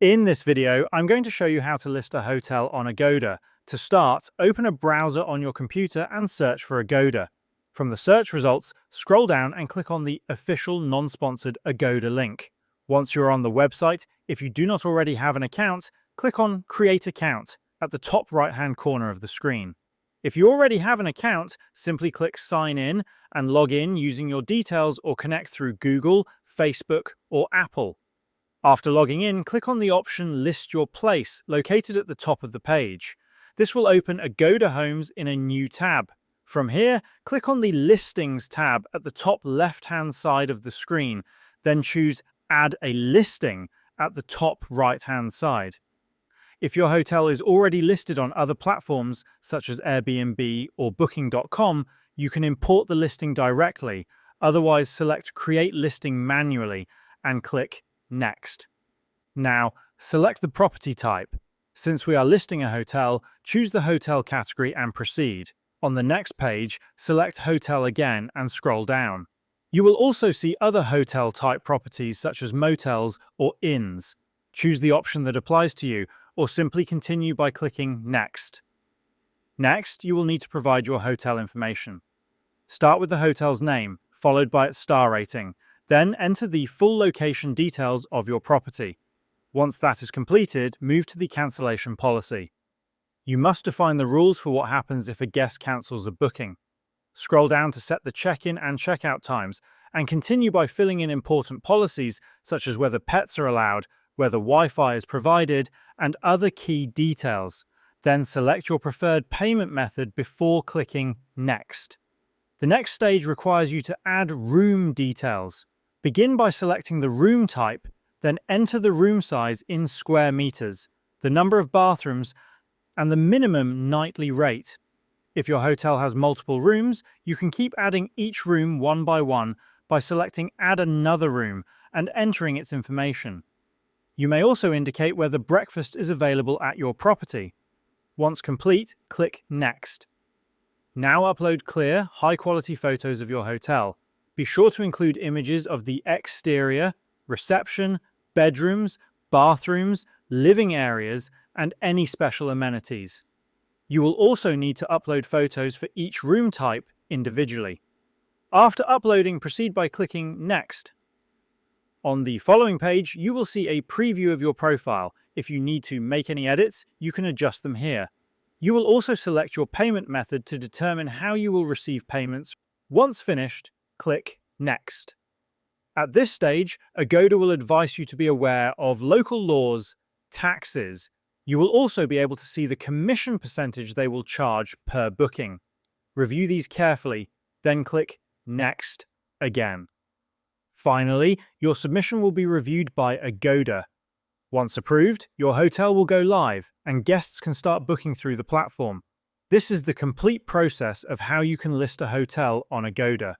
In this video, I'm going to show you how to list a hotel on Agoda. To start, open a browser on your computer and search for Agoda. From the search results, scroll down and click on the official non-sponsored Agoda link. Once you're on the website, if you do not already have an account, click on Create Account at the top right-hand corner of the screen. If you already have an account, simply click Sign In and log in using your details or connect through Google, Facebook, or Apple. After logging in, click on the option List Your Place, located at the top of the page. This will open Agoda Homes in a new tab. From here, click on the Listings tab at the top left-hand side of the screen, then choose Add a Listing at the top right-hand side. If your hotel is already listed on other platforms, such as Airbnb or Booking.com, you can import the listing directly. Otherwise, select Create Listing manually and click Next. Now, select the property type. Since we are listing a hotel, choose the hotel category and proceed. On the next page, select Hotel again and scroll down. You will also see other hotel type properties such as motels or inns. Choose the option that applies to you, or simply continue by clicking Next. Next, you will need to provide your hotel information. Start with the hotel's name, followed by its star rating. Then enter the full location details of your property. Once that is completed, move to the cancellation policy. You must define the rules for what happens if a guest cancels a booking. Scroll down to set the check-in and check-out times, and continue by filling in important policies such as whether pets are allowed, whether Wi-Fi is provided, and other key details. Then select your preferred payment method before clicking Next. The next stage requires you to add room details. Begin by selecting the room type, then enter the room size in square meters, the number of bathrooms, and the minimum nightly rate. If your hotel has multiple rooms, you can keep adding each room one by selecting Add Another Room and entering its information. You may also indicate whether breakfast is available at your property. Once complete, click Next. Now upload clear, high-quality photos of your hotel. Be sure to include images of the exterior, reception, bedrooms, bathrooms, living areas, and any special amenities. You will also need to upload photos for each room type individually. After uploading, proceed by clicking Next. On the following page, you will see a preview of your profile. If you need to make any edits, you can adjust them here. You will also select your payment method to determine how you will receive payments. Once finished, click Next. At this stage, Agoda will advise you to be aware of local laws, taxes. You will also be able to see the commission percentage they will charge per booking. Review these carefully, then click Next again. Finally, your submission will be reviewed by Agoda. Once approved, your hotel will go live and guests can start booking through the platform. This is the complete process of how you can list a hotel on Agoda.